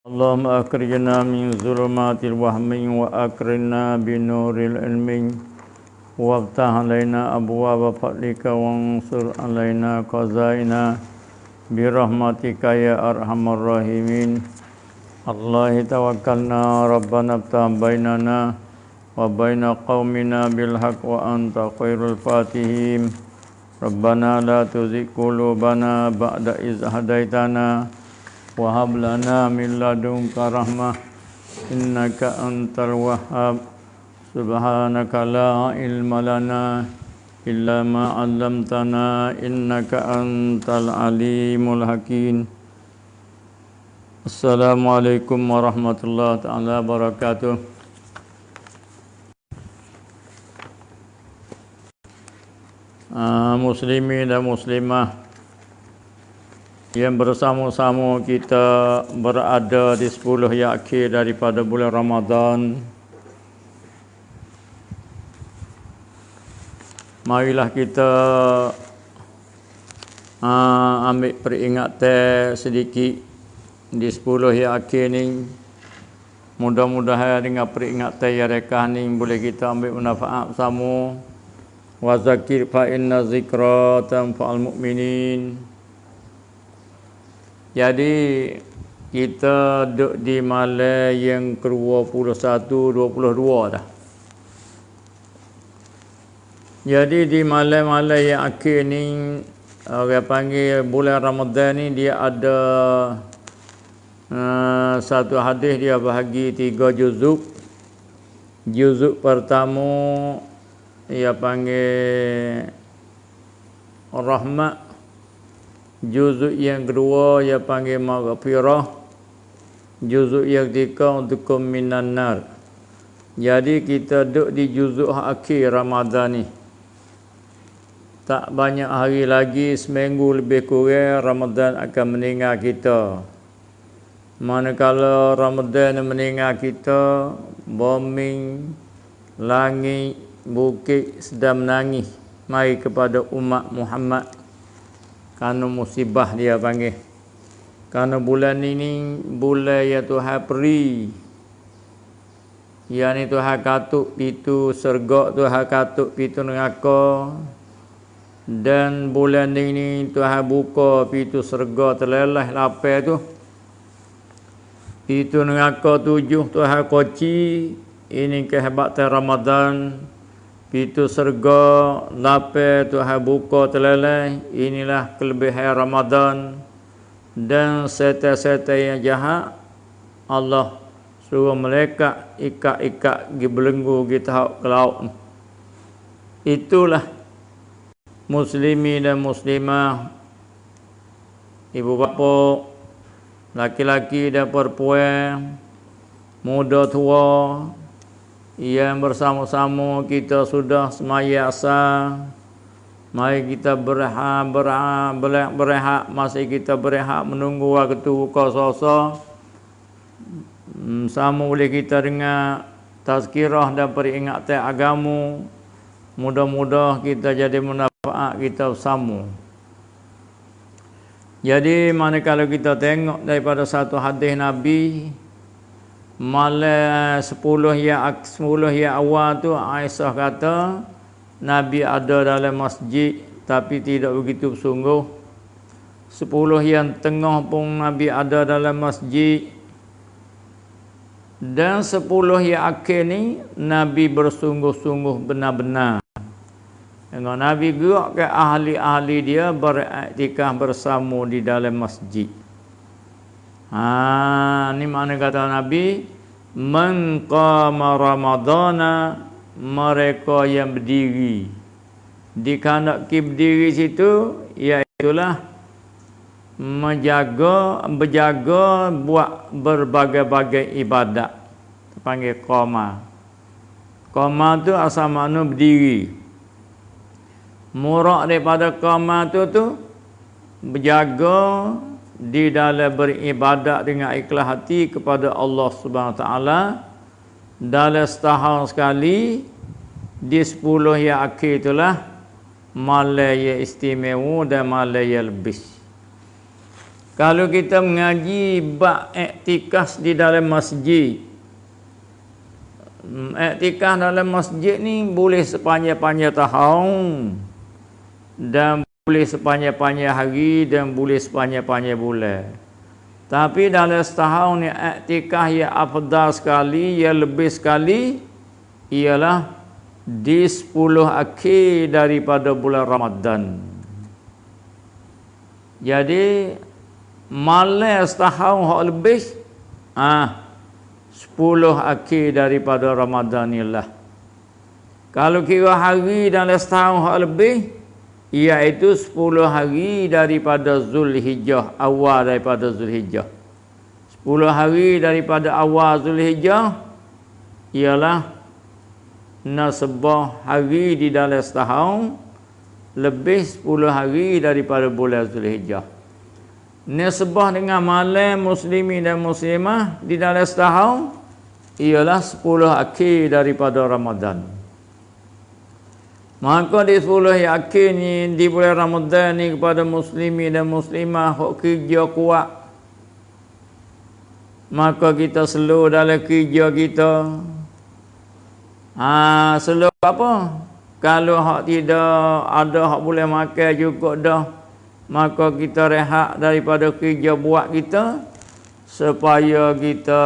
اللهم أخرجنا من ظلمات الوهم وأكرمنا بنور العلم وافتح علينا أبواب فضلك وانصر علينا خزائنا برحمتك يا أرحم الراحمين. الله توكلنا ربنا افتح بيننا وبين قومنا بالحق وأنت خير الفاتحين. ربنا لا تزغ قلوبنا بعد إذ هديتنا وهب لنا من لدنك رحمة إنك أنت الوهاب. سبحانك لا علم لنا إلا ما علمتنا إنك أنت العليم الحكيم. Assalamualaikum warahmatullahi taala wabarakatuh. Muslimin dan muslimah yang bersama-sama kita berada di 10 yang akhir daripada bulan Ramadan. Marilah kita ambil peringatan sedikit di 10 yang akhir ni. Mudah-mudahan dengan peringatan yang rekah ni boleh kita ambil manfaat bersama. Wa zakir fa inna zikra tanfa'ul mu'minin. Jadi kita duduk di malam yang ke-21, 22 dah. Jadi di malam-malam yang akhir ni, orang panggil bulan Ramadan ni, dia ada satu hadis dia bahagi 3 juzuk. Juzuk pertama dia panggil rahmat. Juzuk yang kedua dia panggil maghfirah. Juzuk yang ketiga untuk minan nar. Jadi kita duduk di juzuk akhir Ramadan ni. Tak banyak hari lagi, seminggu lebih kurang Ramadan akan meninggal kita. Manakala Ramadan meninggal kita, bumi, langit, bukit sedang menangis mai kepada umat Muhammad. Kerana musibah dia panggil. Kerana bulan ini bulan yang Tuhan beri. Yang ni Tuhan katuk pintu syurga, Tuhan katuk pintu neraka. Dan bulan ini Tuhan buka pintu syurga terlelah lapar tu. Pintu neraka 7 Tuhan kunci. Ini kehebatan Ramadan. Pintu syurga lapar Tuhan buka terleleh. Inilah kelebihan Ramadan. Dan setan-setan yang jahat Allah suruh malaikat ikat-ikat pergi belenggu pergi tahap ke laut. Itulah muslimin dan muslimah, ibu bapa, laki-laki dan perempuan, muda tua, yang bersama-sama kita sudah semaya asar. Mari kita berehat, masih kita berehat menunggu waktu buka puasa. Sama boleh kita dengar tazkirah dan peringatan agama. Mudah-mudahan kita jadi manfaat kita bersama. Jadi manakala kita tengok daripada satu hadis Nabi, malam 10 yang awal tu Aisyah kata Nabi ada dalam masjid tapi tidak begitu bersungguh. 10 yang tengah pun Nabi ada dalam masjid. Dan 10 yang akhir ni Nabi bersungguh-sungguh benar-benar. Dengan Nabi gerak ke ahli-ahli dia beriktikaf bersama di dalam masjid. Ni mana kata Nabi, man qama ramadana, mereka yang berdiri. Di kanak berdiri situ iaitulah berjaga buat berbagai-bagai ibadat. Panggil qama. Qama tu asal makna berdiri. Murak daripada qama tu berjaga di dalam beribadat dengan ikhlas hati kepada Allah Subhanahu Wa Taala dalam setahun sekali. Di 10 yang akhir itulah malam yang istimewa dan malam yang lebih. Kalau kita mengaji bab iktikaf di dalam masjid, iktikaf dalam masjid ni boleh sepanjang-panjang tahun dan boleh sepanjang-panjang hari dan boleh sepanjang-panjang bulan. Tapi dalam setahun ni iktikaf yang afdal sekali, yang lebih sekali ialah di 10 akhir daripada bulan Ramadan. Jadi malam setahun hak lebih 10 akhir daripada Ramadan inilah. Kalau kira hari dalam setahun hak lebih, iaitu 10 hari daripada Zulhijjah, awal daripada Zulhijjah. 10 hari daripada awal Zulhijjah ialah nasabah hari di dalam setahun, lebih 10 hari daripada bulan Zulhijjah. Nisbah dengan malam muslimin dan muslimah di dalam setahun ialah 10 akhir daripada Ramadan. Maka di 10 yang akhir ni, di bulan Ramadan ni, kepada muslimin dan muslimah hok kerja kuat, maka kita slow dalam kerja kita. Slow apa? Kalau hak tidak ada hak boleh makan cukup dah, maka kita rehat daripada kerja buat kita, supaya kita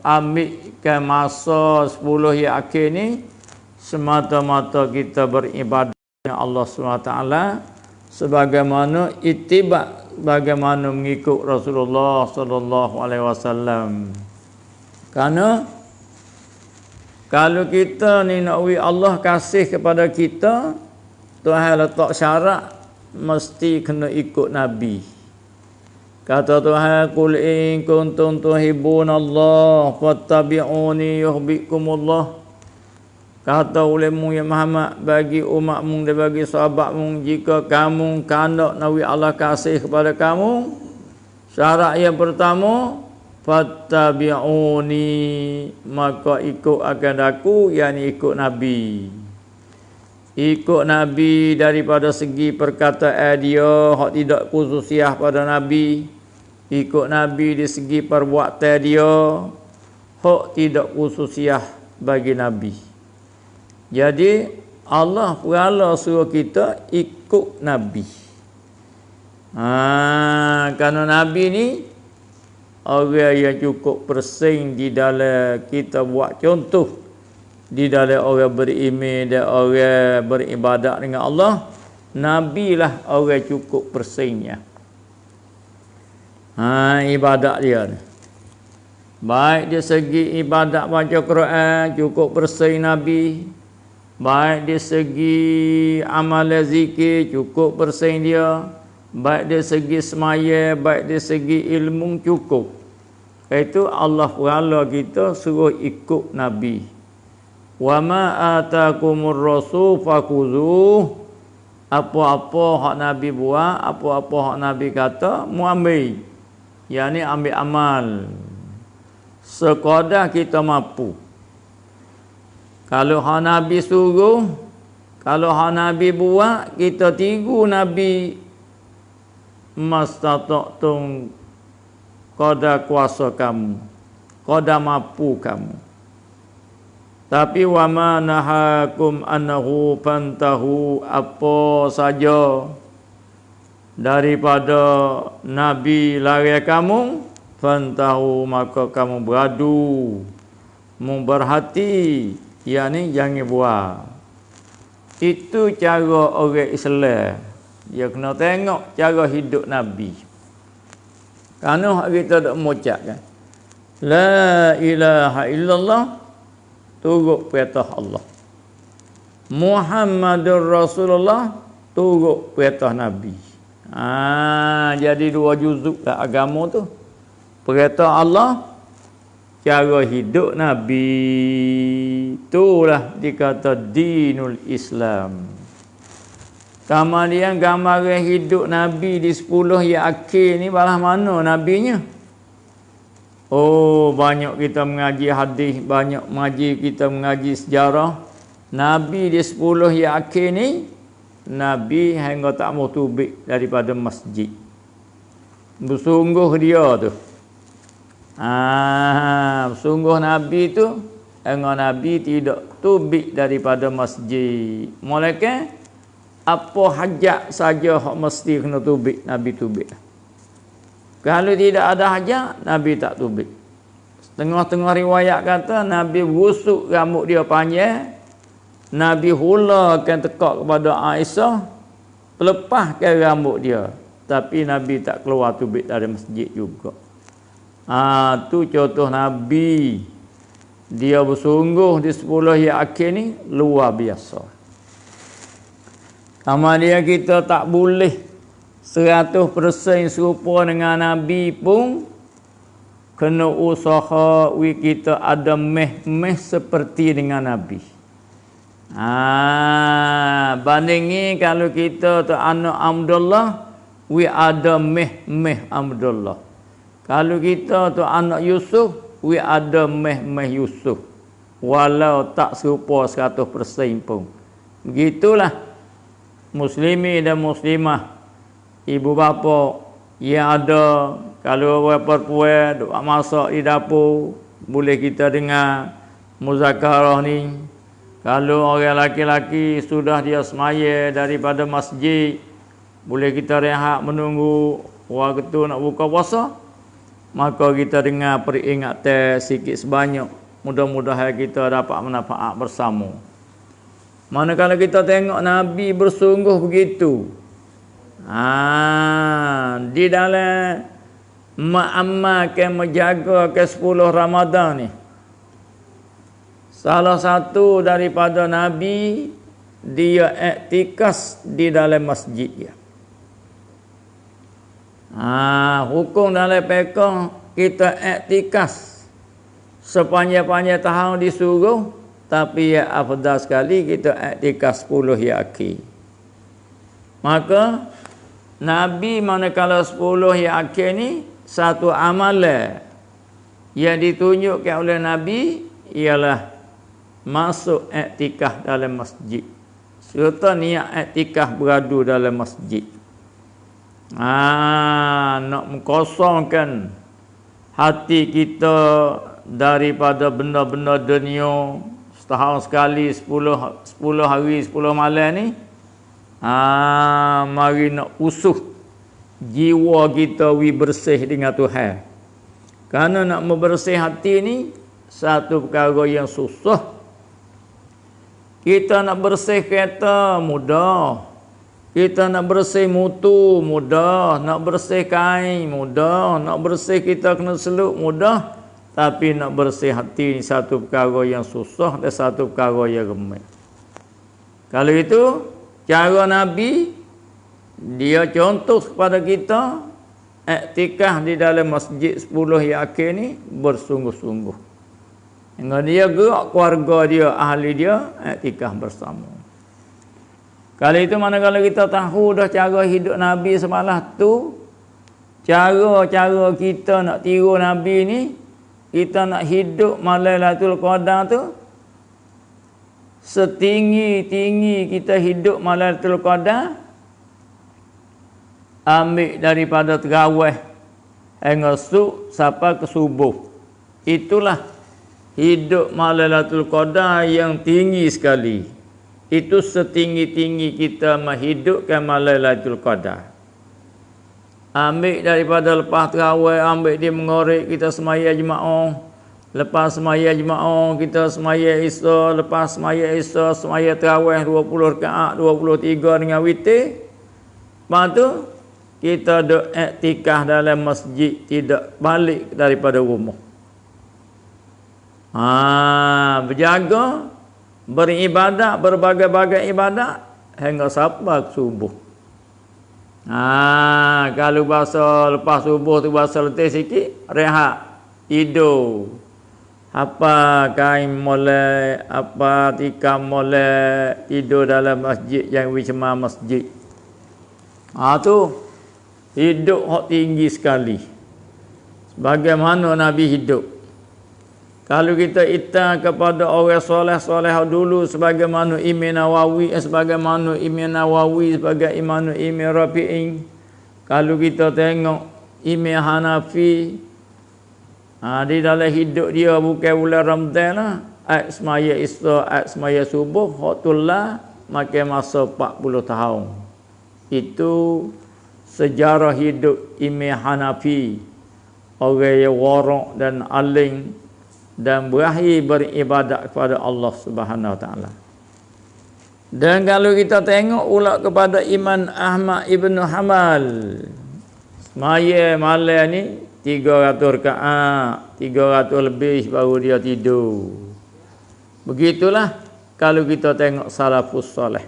ambilkan masa 10 yang akhir ni semata-mata kita beribadah kepada Allah SWT, sebagaimana ittiba, bagaimana mengikut Rasulullah sallallahu alaihi wasallam. Karena kalau kita ni nak Allah kasih kepada kita, Tuhan letak syarat mesti kena ikut Nabi. Kata Tuhan, qul in kuntum tuhibbunallah fattabi'uni yuhibbukumullah. Kata ulemu ya Muhammad bagi umatmu dan bagi sahabatmu, jika kamu hendak nawi Allah kasih kepada kamu, syarat yang pertama, fattabi'uni, maka ikut akan aku, yakni ikut Nabi. Ikut Nabi daripada segi perkataan dia, hak tidak khususiah pada Nabi. Ikut Nabi di segi perbuatan dia, hak tidak khususiah bagi Nabi. Jadi Allah Taala suruh kita ikut Nabi. Kerana Nabi ni orang yang cukup persing di dalam kita buat contoh, di dalam orang beriman dan orang beribadat dengan Allah. Nabi lah orang cukup persingnya. Ibadat dia ni, baik di segi ibadat baca Quran, cukup persing Nabi. Baik di segi amal zikir, cukup persing dia. Baik di segi semaya, baik di segi ilmu, cukup. Itu Allah Taala kita suruh ikut Nabi. Wa ma atakumur rasul fakhuzuh. Apa-apa hak Nabi buat, apa-apa hak Nabi kata, mu ambil. Yani ambil amal sekadar kita mampu. Kalau hak Nabi suruh, kalau hak Nabi buat, kita tiru Nabi mastata'tum, qadar kuasa kamu, qadar mampu kamu. Tapi wa ma nahakum annahu fantahu, apa saja daripada Nabi larang kamu, fantahu, maka kamu beradu, memberhati, yakni jangan buat. Itu cara orang Islam. Dia kena tengok cara hidup Nabi. Kerana kita dak mengucap kan, la ilaha illallah, turut perintah Allah. Muhammadur Rasulullah, turut perintah Nabi. Jadi 2 juzuk lah agama tu. Perintah Allah, cara hidup Nabi. Itulah dikata dinul Islam. Kemudian gambaran hidup Nabi di 10 yang akhir ni balas mana Nabinya? Oh, banyak kita mengaji hadis, banyak kita mengaji sejarah. Nabi di 10 yang akhir ni, Nabi hingga tak mau tubik daripada masjid. Bersungguh dia tu. Sungguh Nabi tu dengan Nabi tidak tubik daripada masjid. Mulakan apa hajat saja hak mesti kena tubik, Nabi tubik. Kalau tidak ada hajat, Nabi tak tubik. Tengah-tengah riwayat kata Nabi busuk rambut dia panjang, Nabi hulakan tekak kepada Aisyah, lepaskan rambut dia. Tapi Nabi tak keluar tubik dari masjid juga. Tu contoh Nabi. Dia bersungguh di 10 yang akhir ni luar biasa. Kemudian kita tak boleh 100% serupa dengan Nabi pun, kena usaha kita ada meh seperti dengan Nabi. Bandingi kalau kita tu anak Abdullah, ada meh Abdullah. Kalau kita tu anak Yusuf, ada meh Yusuf. Walau tak serupa 100% pun. Begitulah muslimi dan muslimah, ibu bapa yang ada, kalau orang perempuan duk masak di dapur, boleh kita dengar muzakarah ni. Kalau orang laki-laki sudah dia semaya daripada masjid, boleh kita rehat menunggu waktu nak buka puasa, maka kita dengar peringatan sikit sebanyak. Mudah-mudahan kita dapat manfaat bersama. Manakala kita tengok Nabi bersungguh begitu, di dalam mengamalkan, menjaga ke 10 Ramadan ni, salah satu daripada Nabi, dia iktikaf di dalam masjid dia. Hukum dalam fiqh kita iktikaf sepanjang-panjang tahun disuruh, tapi ya afdal sekali kita iktikaf 10 yang akhir. Maka Nabi manakala 10 yang akhir ni, satu amalan yang ditunjukkan oleh Nabi ialah masuk iktikaf dalam masjid, serta niat iktikaf beradu dalam masjid. Nak mengkosongkan hati kita daripada benda-benda dunia. Setahun sekali 10 hari 10 malam ni, mari nak usuh jiwa kita bersih dengan Tuhan. Kerana nak membersih hati ni satu perkara yang susah. Kita nak bersih kereta mudah, kita nak bersih mutu mudah, nak bersih kain mudah, nak bersih kita kena seluk mudah. Tapi nak bersih hati ni satu perkara yang susah dan satu perkara yang remeh. Kalau itu, cara Nabi, dia contoh kepada kita, iktikaf di dalam masjid 10 yang akhir ni bersungguh-sungguh. Hingga dia gerak keluarga dia, ahli dia, iktikaf bersama. Kalau itu manakala kita tahu dah cara hidup Nabi semalah tu, cara-cara kita nak tiru Nabi ni, kita nak hidup malam Lailatul Qadar tu, setinggi-tinggi kita hidup malam Lailatul Qadar, ambil daripada terawih hingga sampai ke subuh. Itulah hidup malam Lailatul Qadar yang tinggi sekali. Itu setinggi-tinggi kita menghidupkan malam Lailatul Qadar. Ambil daripada lepas terawih, ambil dia mengorek, kita semaya jemaah. Lepas semaya jemaah, kita semaya Isya. Lepas semaya Isya, semaya terawih 20 rakaat, 23 dengan witir. Lepas tu, kita duk iktikaf dalam masjid, tidak balik daripada rumah. Berjaga, beribadat, berbagai-bagai ibadat, hingga sampai subuh. Kalau bahasa lepas subuh tu bahasa letih sikit, rehat, tidur. Apa kain molek, apa tikam molek, tidur dalam masjid yang wisma masjid. Tu hidup hak tinggi sekali. Bagaimana Nabi hidup? Kalau kita ita kepada orang soleh-soleh dulu, sebagaimana Imam Nawawi, sebagai Imam Rafi'i, kalau kita tengok Imam Hanafi di dalam hidup dia bukan bulan Ramadan lah. Semaya Isra, semaya subuh, Hotullah makan masa 40 tahun. Itu sejarah hidup Imam Hanafi. Orang yang warak dan alim dan berakhir beribadat kepada Allah Subhanahu Wa Taala. Dan kalau kita tengok pula kepada Imam Ahmad Ibn Hanbal, semaya malam ni 300 rakaat, 300 lebih baru dia tidur. Begitulah kalau kita tengok salafus soleh.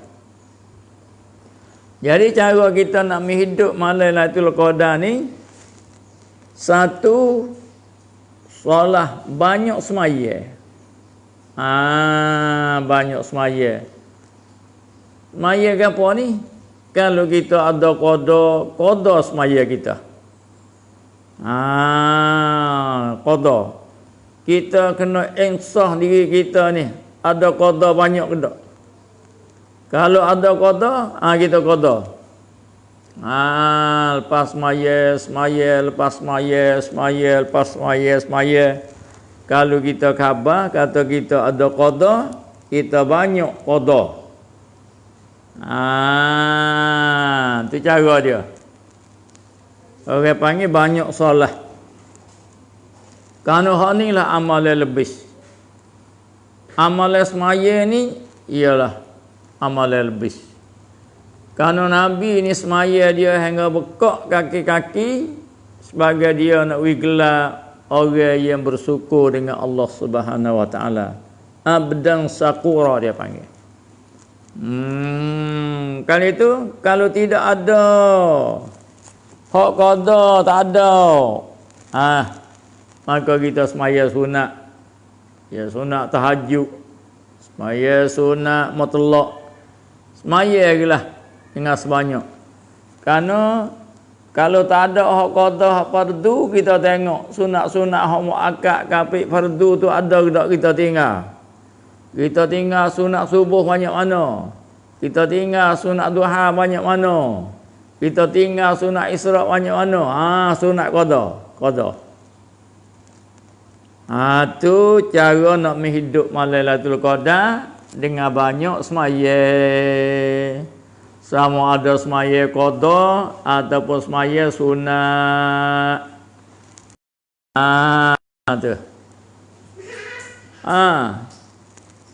Jadi cara kita nak menghidup malam Lailatul Qadar ni, satu, solat banyak semaya. Banyak semaya. Semaya ke apa ni? Kalau kita ada qada semaya kita. Qada. Kita kena insah diri kita ni. Ada qada banyak ke tak? Kalau ada qada, kita qada. Lepas semaya, lepas semaya. Kalau kita khabar, kata kita ada qada, kita banyak qada. Itu cara dia. Orang panggil banyak solat. Kerana hak ni lah amalan lebih. Amalan semaya ni ialah amalan lebih. Kerana Nabi ni semaya dia hingga bekak kaki-kaki sebagai dia nak gelar orang yang bersyukur dengan Allah Subhanahu Wa Taala. Abdan syakura dia panggil. Kan itu kalau tidak ada hak qada tak ada. Maka kita semaya sunat. Ya sunat tahajud. Semaya sunat mutlak. Semaya lah dengan sebanyak. Karena kalau tak ada hak qada hak fardu, kita tengok sunat-sunat hak muakkad kapik fardu tu ada ke tak kita tinggal. Kita tinggal sunat subuh banyak mana? Kita tinggal sunat duha banyak mana? Kita tinggal sunat Isra banyak mana? Sunat qada. Tu cara nak menghidup malam Lailatul Qadar dengan banyak semaya. Sama ada semaya qada ataupun semaya sunat. Tu.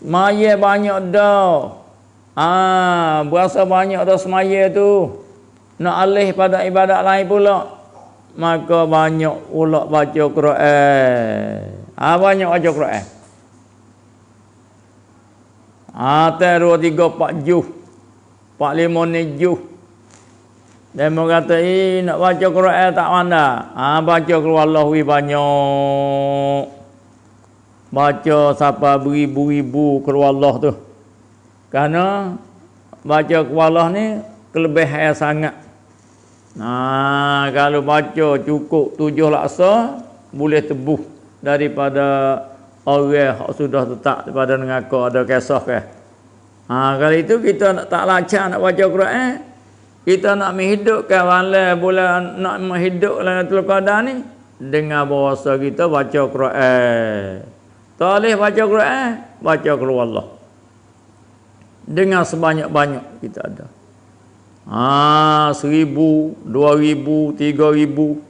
Semaya banyak dah. Berasa banyak dah semaya tu. Nak alih pada ibadat lain pula. Maka banyak pula baca Quran. Banyak baca Quran. 2, 3, 4 juz. 4, 5 juz. Dan mereka kata, nak baca Quran tak pandai. Baca keluar Allah banyak. Baca sampai beribu-ribu keluar Allah tu. Kerana baca keluar Allah ni kelebihan sangat. Kalau baca cukup 7 laksa, boleh tebuh daripada orang yang sudah tetap daripada mengaku ada kisah ke. Kalau itu kita tak lancar nak baca Quran, kita nak menghidupkan malam bulan, nak menghidup Lailatul Qadar ni dengan bahasa kita baca Quran. Tak boleh baca Quran, baca keluar Allah. Dengan sebanyak-banyak kita ada. 1,000, 2,000, 3,000.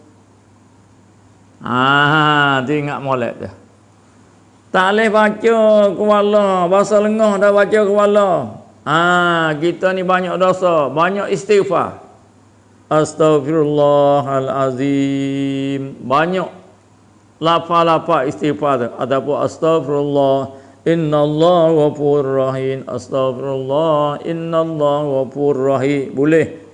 Tu ingat molek dah. Tak boleh baca keluar Allah, bahasa lengah dah baca keluar Allah. Kita ni banyak dosa, banyak istighfar. Astaghfirullahalazim. Banyak lafaz-lafaz istighfar tu. Ataupun astaghfirullah, innallaha ghafurur rahim. Astaghfirullah, innallaha ghafurur rahim. Boleh.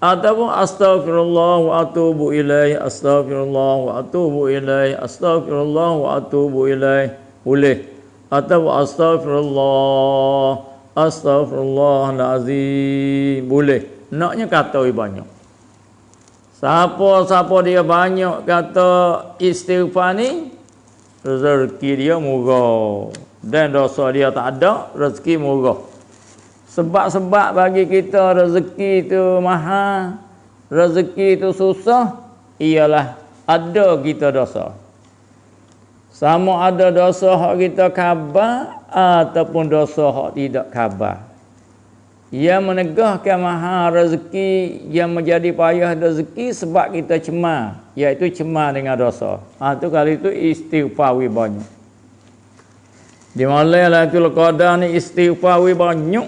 Ataupun astaghfirullah wa atubu ilaih. Astaghfirullah wa atubu ilaih. Astaghfirullah wa atubu ilaih. Boleh. Ataupun astaghfirullah, astaghfirullahalazim. Boleh. Naknya kata banyak. Siapa dia banyak kata istighfar ni, rezeki dia murah. Dan dosa dia tak ada, rezeki murah. Sebab-sebab bagi kita rezeki tu mahal, rezeki tu susah, ialah ada kita dosa. Sama ada dosa hak kita khabar ataupun dosa hak tidak khabar. Ia menegahkan mahal rezeki yang menjadi payah rezeki sebab kita cemar, iaitu cemar dengan dosa. Tu kali itu istighfar banyak. Di malam Lailatul Qadar ni istighfar banyak.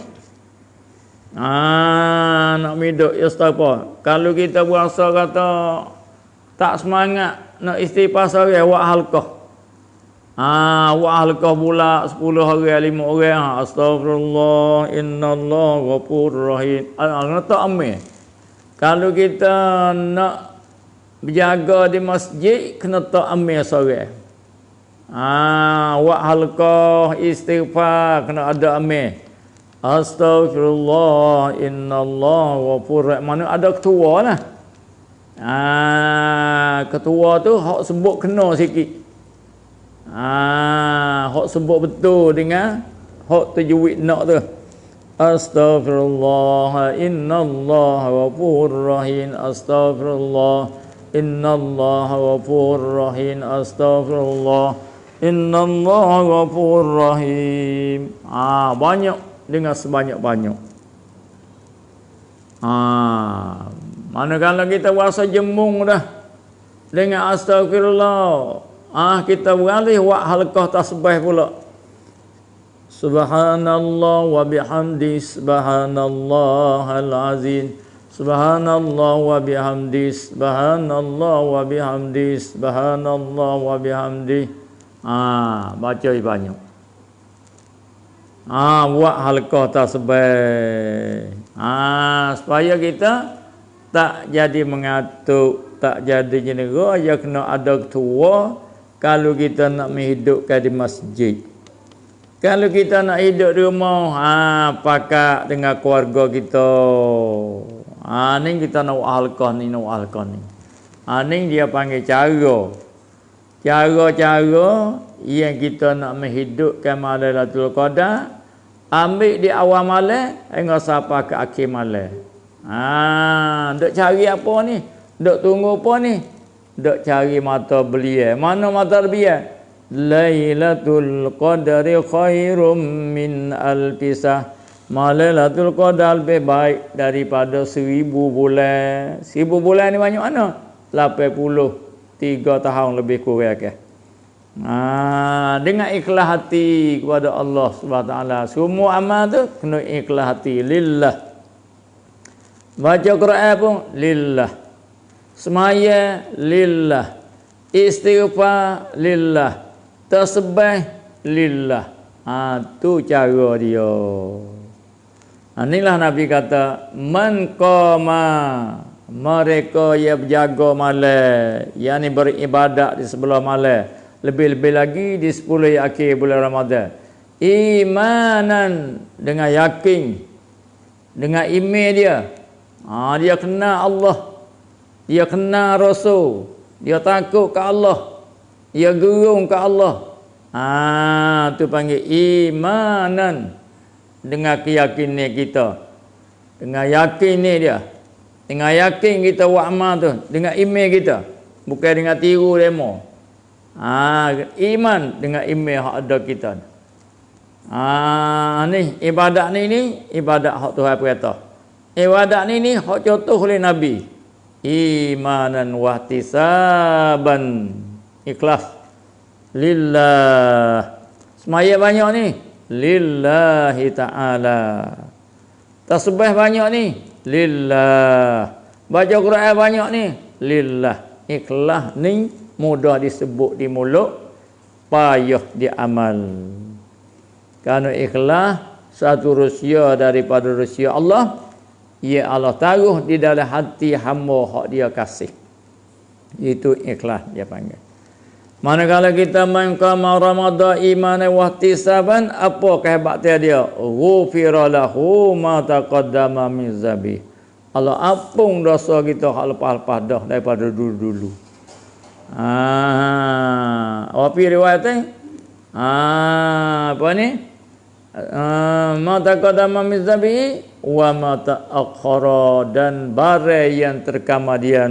Nak miduk istighfar. Kalau kita berasa kata tak semangat nak istighfar sehari, buat halqah. Buat halqah pula 10 hari 5 orang. Astagfirullah innallaha ghafurur rahim. Tak ambil. Kalau kita nak berjaga di masjid, kena tak ambil seorang. Buat halqah istighfar kena ada ambil. Astagfirullah innallaha ghafurur rahim. Mana ada ketua lah. Ketua tu hak sebut kena sikit. Hak sebut betul dengan hak tajwid nak tu. Astaghfirullah innallaha ghafurur rahim. Astaghfirullah innallaha ghafurur rahim. Astaghfirullah innallaha ghafurur rahim. Banyak dengan sebanyak-banyak. Manakala kita rasa jembung dah dengan astagfirullah, kita beralih buat halqah tasbih pula. Subhanallah wa bihamdi subhanallahal azim. Subhanallah wa bihamdi subhanallah wa bihamdi subhanallah wa bihamdi. Baca banyak. Buat halqah tasbih. Supaya kita tak jadi mengatuk, tak jadi jenera, ya kena ada ketua. Kalau kita nak menghidupkan di masjid, kalau kita nak hidup di rumah, pakat dengan keluarga kita. Ni kita nak halqah ni, ni dia panggil cara. Cara-cara yang kita nak menghidupkan malam Lailatul Qadar, ambil di awal malam hingga sampai ke akhir malam. Duk cari apa ni? Duk tunggu apa ni? Duk cari mata belia. Mana mata belia? Lailatul Qadari khairum min alfisah. Lailatul Qadar lebih baik daripada 1000 bulan. 1000 bulan ni banyak mana? 83 tahun lebih kurang ke. Dengan ikhlas hati kepada Allah Subhanahu taala. Semua amal tu kena ikhlas hati lillah. Baca Quran pun lillah. Semaya lillah. Istighfar lillah. Tasbih lillah. Tu cara dia. Inilah Nabi kata, man qama, mereka yang berjaga malam, yakni beribadat di sebelah malam, lebih-lebih lagi di 10 akhir bulan Ramadan, imanan, dengan yakin, dengan iman dia. Dia kenal Allah, dia kenal Rasul, dia takut ke Allah, dia gerung ke Allah. Tu panggil imanan, dengan keyakinan kita. Dengan yakin ni dia. Dengan yakin kita buat amal tu, dengan iman kita, bukan dengan tiru demo. Iman dengan iman hak ada kita. Ni ibadat ni ibadat hak Tuhan perintah. Ibadat ni hak contoh oleh Nabi. Imanan wahtisaban, ikhlas lillah. Semaya banyak ni lillahi ta'ala. Tasbih banyak ni lillah. Baca Quran banyak ni lillah. Ikhlas ni mudah disebut di mulut, payah di amal. Kerana ikhlas satu rahsia daripada rahsia Allah, ia Allah taruh di dalam hati hamba hak dia kasih. Itu ikhlas dia panggil. Manakala kita mengqama Ramadan imanan wa ihtisaban, apa kehebatan dia? Ghufira lahu ma taqaddama min zambi. Allah ampun dosa kita hak lepas-lepas dah daripada dulu-dulu. Apa riwayat ni? Apa ni? Ma taqaddama min zambi wa ma ta'akhkhara, dan barang yang terkemudian.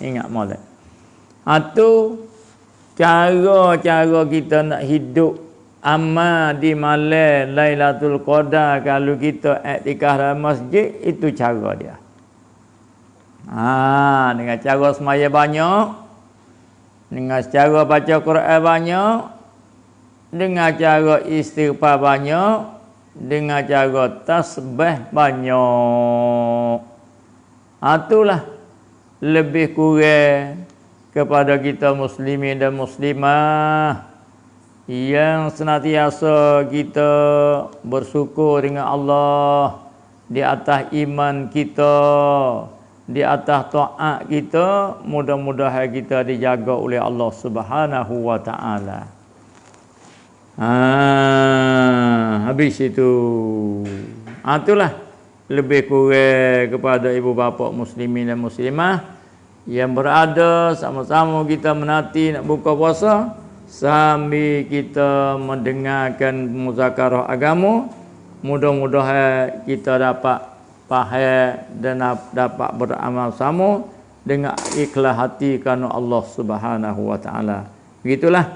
Ingat molek. Tu cara-cara kita nak hidup amal di malam Lailatul Qadar kalau kita iktikaf dalam masjid, itu cara dia. Dengan cara semaya banyak, dengan cara baca Quran banyak, dengan cara istighfar banyak, dengan cara tasbih banyak. Itulah lebih kurang kepada kita muslimin dan muslimah yang senantiasa kita bersyukur dengan Allah di atas iman kita, di atas taat kita. Mudah-mudahan kita dijaga oleh Allah Subhanahu wa taala. Habis itu. Itulah lebih kurang kepada ibu bapa muslimin dan muslimah yang berada sama-sama kita menanti nak buka puasa sambil kita mendengarkan muzakarah agama. Mudah-mudahan kita dapat faham dan dapat beramal sama dengan ikhlas hati kerana Allah Subhanahu wa taala. Begitulah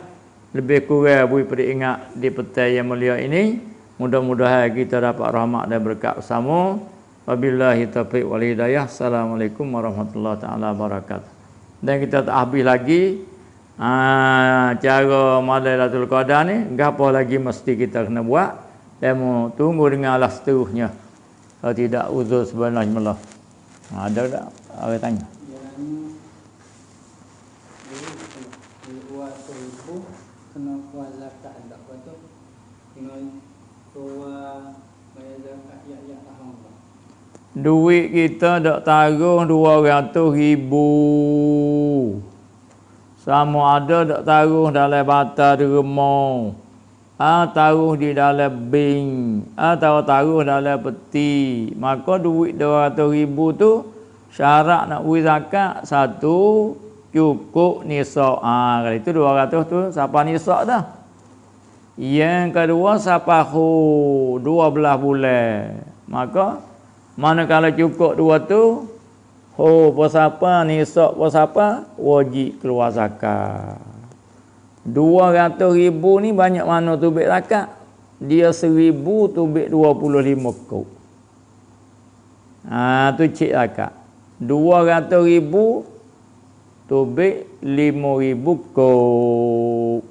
lebih kurang bui peringat di petang yang mulia ini. Mudah-mudahan kita dapat rahmat dan berkat bersama. Wabillahi taufiq wal hidayah. Assalamualaikum warahmatullahi taala wabarakatuh. Dan kita tak habis lagi cara malam Lailatul Qadar ni, gapo lagi mesti kita kena buat. Dan mau tunggu dengan alas seterusnya. Kalau tidak uzur sebenarnya. Ada tak orang tanya? Kena buat zakat tak apa tu? Dengan tua bayar zakat ya tahun tak? Duit kita dak taruh 200,000. Sama ada dak taruh dalam bata derma, taruh di dalam bank, atau taruh dalam peti. Maka duit 200,000 tu syarat nak beri zakat, satu cukup nisab. Kalau itu 200 tu siapa nisab dah. Yang kedua sapahu 12 bulan. Maka manakala cukup dua tu, siapa nisab siapa wajib keluar zakat. 200,000 ni banyak mana tubik zakat? Dia 1,000 tubik 25 kop. Tu cik zakat. 200,000 tubik 5,000 kop.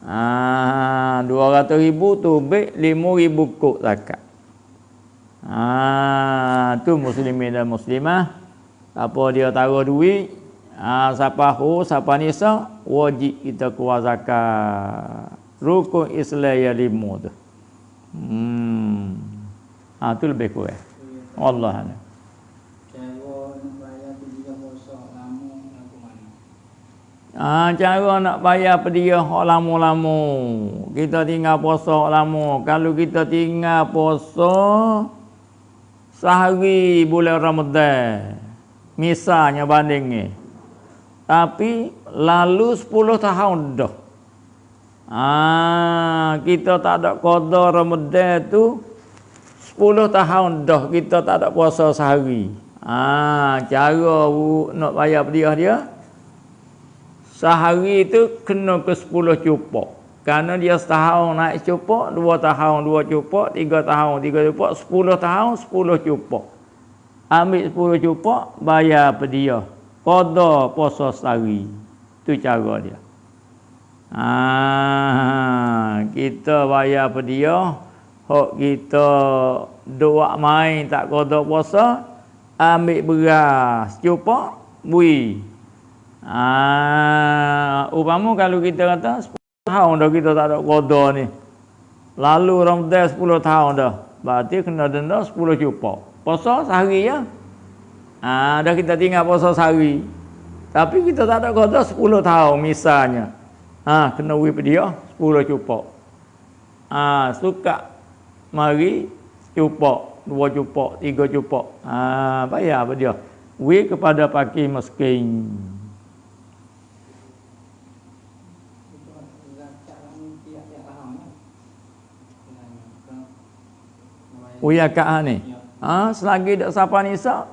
200,000 tubik 5,000 kop zakat. Tu muslimin dan muslimah. Apa dia taruh duit, siapa nisa wajib kita keluar zakat. Rukun Islam yang 5 tu. Tu lebih kurang. Allah. Cara nak bayar pedia hak lama-lama. Kita tinggal puasa hak lama. Kalau kita tinggal puasa sehari bulan Ramadan, misalnya banding ni, tapi lalu 10 tahun dah, kita tak ada qada Ramadan tu 10 tahun dah kita tak ada puasa sehari. Cara nak bayar pedia dia, sehari tu kena ke 10 cupok. Kerana dia setahun naik cupok, 2 tahun 2 cupok, 3 tahun 3 cupok, 10 tahun 10 cupok. Ambil 10 cupok, bayar pedia. Qada puasa sehari. Itu cara dia. Kita bayar pedia, hak kita doak main tak qada puasa, ambil beras cupok, bui. Umpama kalau kita kata 10 tahun dah kita tak ada qada ni, lalu Ramadan 10 tahun dah, berarti kena denda 10 cupok. Puasa sehari ya. Dah kita tinggal puasa sehari, tapi kita tak ada qada 10 tahun misalnya. Kena beri pedia 10 cupok. Suka mari cupok, 2 cupok, 3 cupok. Bayar apa dia? Beri kepada fakir miskin. Uya ka ni. Selagi dak siapa nisab,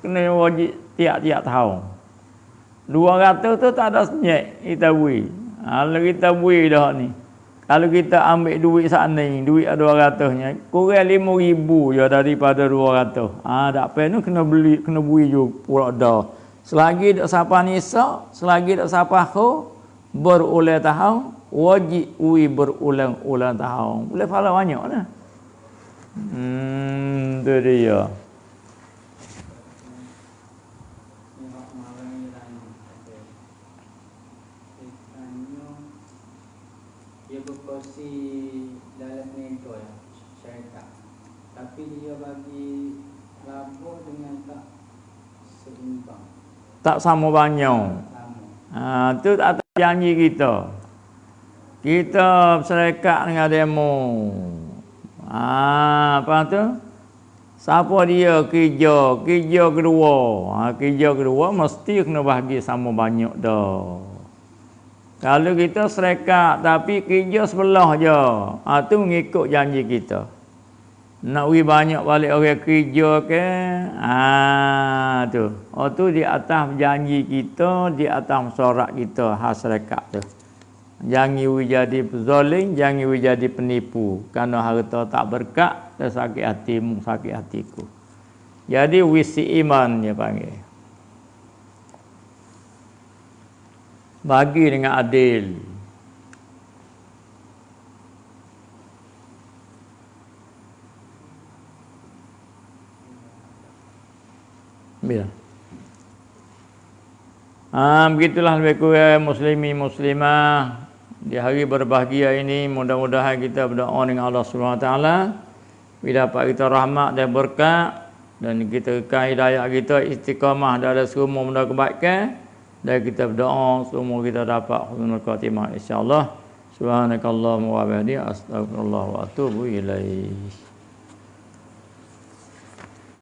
kena wajib tiap-tiap tahun. 200 tu tak ada senyek kita bui. Kalau kita bui dah ni. Kalau kita ambil duit saat ni, duit 200-nya, kurang 5,000 je daripada 200. Tak apa ni kena beli, kena bui juga pula dah. Selagi dak siapa nisa, selagi dak siapa ho berulang tahun, wajib ui berulang-ulang tahun. Boleh pahala banyak dah. Tu dia. Dia berkongsi dalam nego ya, syarikat. Tapi dia bagi labo dengan tak seimbang. Tak sama banyak. Sama. Tu atas janji kita. Kita syarikat dengan demo. Apa tu? Siapa dia kerja kedua. Kerja kedua mesti kena bagi sama banyak dah. Kalau kita syarikat tapi kerja sebelah je, tu mengikut janji kita. Nak bagi banyak balik orang kerja ke? Tu. Tu di atas janji kita, di atas syarat kita khas syarikat tu. Jangan jadi zalim, jangan jadi penipu. Kerana harta tak berkat, dan sakit hatimu, sakit hatiku. Jadi wisi iman dia panggil. Bagi dengan adil. Bila? Begitulah lebih kurang muslimi muslimah di hari berbahagia ini. Mudah-mudahan kita berdoa dengan Allah Subhanahu Wa Taala dapat kita rahmat dan berkat, dan kita kekal hidayah kita istiqamah dalam semua benda kebaikan, dan kita berdoa semua kita dapat husnul khatimah insyaallah. Subhanakallahumma wa bihamdika astaghfirullah wa atubu ilaih.